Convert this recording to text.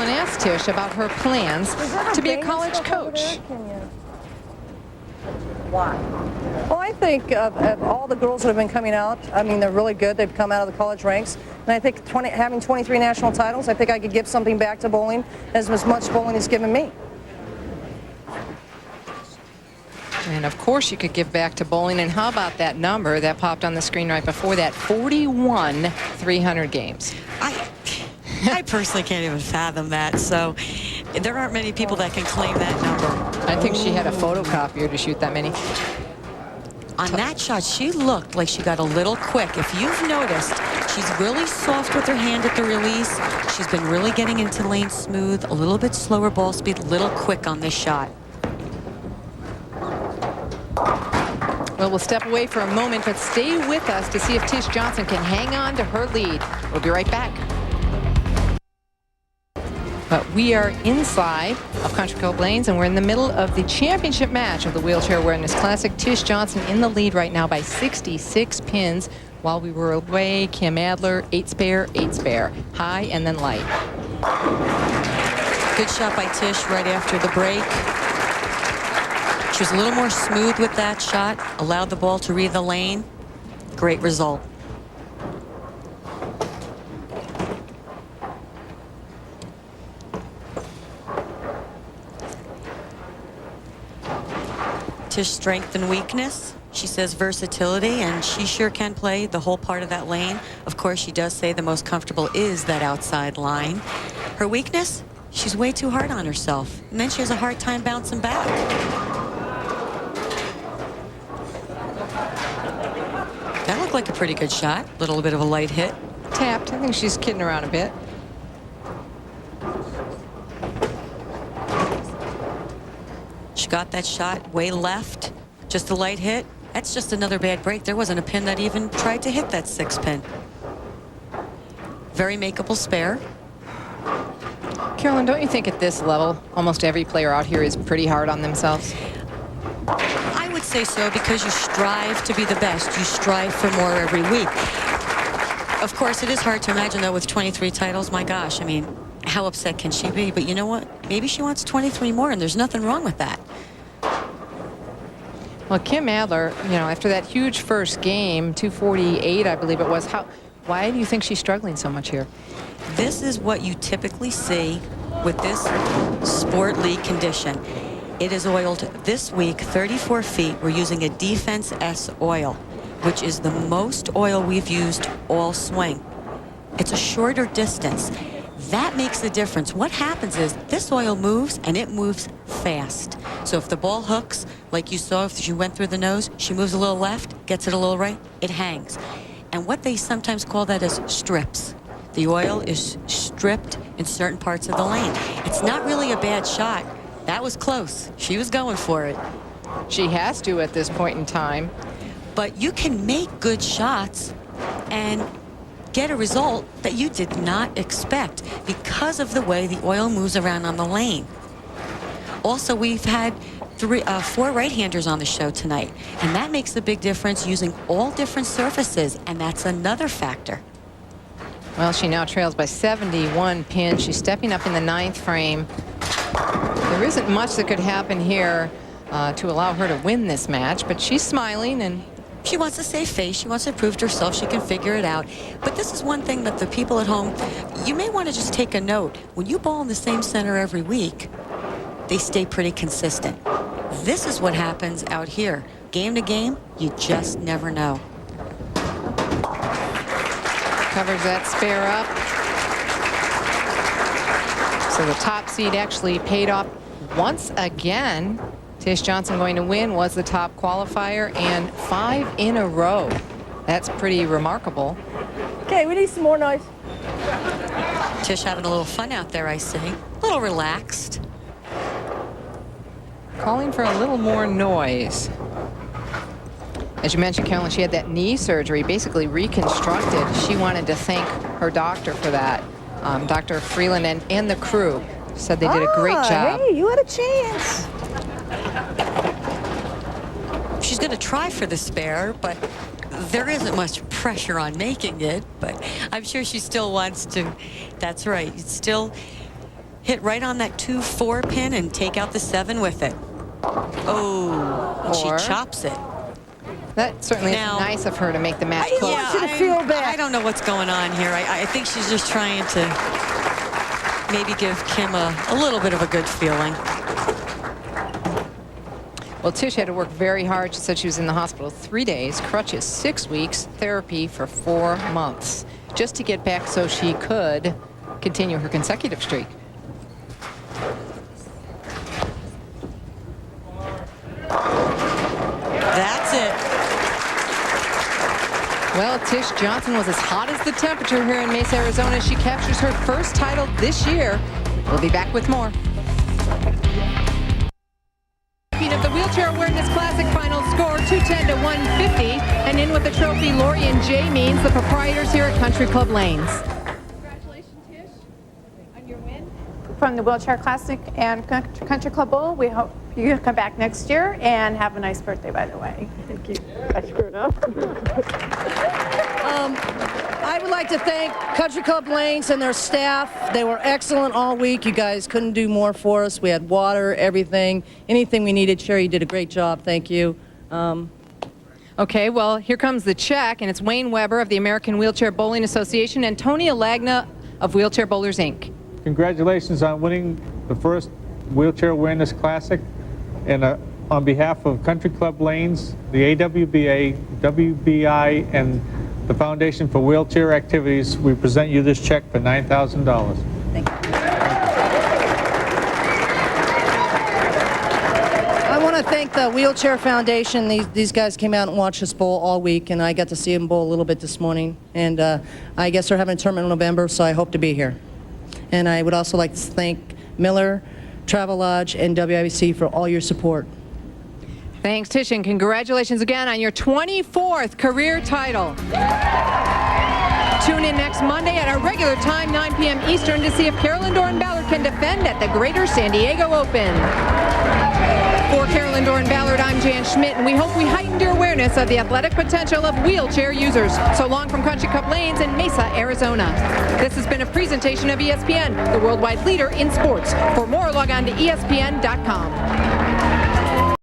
Carolyn asked Tish about her plans to be a college coach. Why? Well, I think of all the girls that have been coming out, I mean, they're really good. They've come out of the college ranks. And I think having 23 national titles, I think I could give something back to bowling as much bowling has given me. And of course you could give back to bowling. And how about that number that popped on the screen right before that? 41 300 games. I personally can't even fathom that. So there aren't many people that can claim that number. I think she had a photocopier to shoot that many. On that shot, she looked like she got a little quick. If you've noticed, she's really soft with her hand at the release. She's been really getting into lane smooth, a little bit slower ball speed, a little quick on this shot. Well, we'll step away for a moment, but stay with us to see if Tish Johnson can hang on to her lead. We'll be right back. But we are inside of Country Club Lanes, and we're in the middle of the championship match of the Wheelchair Awareness Classic. Tish Johnson in the lead right now by 66 pins. While we were away, Kim-Adler, 8 spare, 8 spare. High and then light. Good shot by Tish right after the break. She was a little more smooth with that shot, allowed the ball to read the lane. Great result. Tish strength and weakness. She says versatility, and she sure can play the whole part of that lane. Of course, she does say the most comfortable is that outside line. Her weakness, she's way too hard on herself, and then she has a hard time bouncing back. That looked like a pretty good shot. A little bit of a light hit. Tapped. I think she's kidding around a bit. She got that shot way left. Just a light hit. That's just another bad break. There wasn't a pin that even tried to hit that 6 pin. Very makeable spare. Carolyn, don't you think at this level, almost every player out here is pretty hard on themselves? I would say so, because you strive to be the best. You strive for more every week. Of course, it is hard to imagine, though, with 23 titles. My gosh, I mean, how upset can she be? But you know what? Maybe she wants 23 more, and there's nothing wrong with that. Well, Kim-Adler, you know, after that huge first game, 248, I believe it was, why do you think she's struggling so much here? This is what you typically see with this sport league condition. It is oiled this week 34 feet. We're using a Defense S oil, which is the most oil we've used all swing. It's a shorter distance. That makes the difference. What happens is this oil moves, and it moves fast. So if the ball hooks, like you saw if she went through the nose, she moves a little left, gets it a little right, it hangs. And what they sometimes call that is strips. The oil is stripped in certain parts of the lane. It's not really a bad shot. That was close. She was going for it. She has to at this point in time. But you can make good shots and get a result that you did not expect because of the way the oil moves around on the lane. Also, we've had 4 right-handers on the show tonight, and that makes a big difference using all different surfaces, and that's another factor. Well, she now trails by 71 pins. She's stepping up in the 9th frame. There isn't much that could happen here to allow her to win this match, but she's smiling, and she wants to save face. She wants to prove to herself she can figure it out. But this is one thing that the people at home, you may want to just take a note. When you bowl in the same center every week, they stay pretty consistent. This is what happens out here. Game to game, you just never know. Covers that spare up. So the top seed actually paid off once again. Tish Johnson going to win, was the top qualifier, and 5 in a row. That's pretty remarkable. Okay, we need some more noise. Tish having a little fun out there, I see. A little relaxed. Calling for a little more noise. As you mentioned, Carolyn, she had that knee surgery, basically reconstructed. She wanted to thank her doctor for that. Dr. Freeland and the crew said they did a great job. Hey, you had a chance. She's going to try for the spare, but there isn't much pressure on making it. But I'm sure she still wants to. That's right. It's still, hit right on that 2-4 pin and take out the 7 with it. Oh, and she chops it. That certainly is nice of her to make the match close. I want you to feel bad. I don't know what's going on here. I think she's just trying to maybe give Kim a little bit of a good feeling. Well, Tish had to work very hard. She said she was in the hospital 3 days, crutches 6 weeks, therapy for 4 months, just to get back so she could continue her consecutive streak. That's it. Well, Tish Johnson was as hot as the temperature here in Mesa, Arizona. She captures her first title this year. We'll be back with more. Of the Wheelchair Awareness Classic final score 210 to 150, and in with the trophy, Lori and Jay Means, the proprietors here at Country Club Lanes. Congratulations, Tish, on your win from the Wheelchair Classic and Country Club Bowl. We hope you come back next year, and have a nice birthday, by the way. Thank you. I screwed up. I would like to thank Country Club Lanes and their staff. They were excellent all week. You guys couldn't do more for us. We had water, everything, anything we needed. Sherry, you did a great job. Thank you. Okay, well, here comes the check, and it's Wayne Weber of the American Wheelchair Bowling Association and Tony Alagna of Wheelchair Bowlers, Inc. Congratulations on winning the first Wheelchair Awareness Classic. And on behalf of Country Club Lanes, the AWBA, WBI, and the Foundation for Wheelchair Activities, we present you this check for $9,000. Thank you. I want to thank the Wheelchair Foundation. These guys came out and watched us bowl all week, and I got to see them bowl a little bit this morning. And I guess they're having a tournament in November, so I hope to be here. And I would also like to thank Miller, Travelodge, and WIBC for all your support. Thanks, Tish, and congratulations again on your 24th career title. Tune in next Monday at our regular time, 9 p.m. Eastern, to see if Carolyn Doran-Ballard can defend at the Greater San Diego Open. For Carolyn Doran-Ballard, I'm Jan Schmidt, and we hope we heightened your awareness of the athletic potential of wheelchair users. So long from Country Club Lanes in Mesa, Arizona. This has been a presentation of ESPN, the worldwide leader in sports. For more, log on to ESPN.com.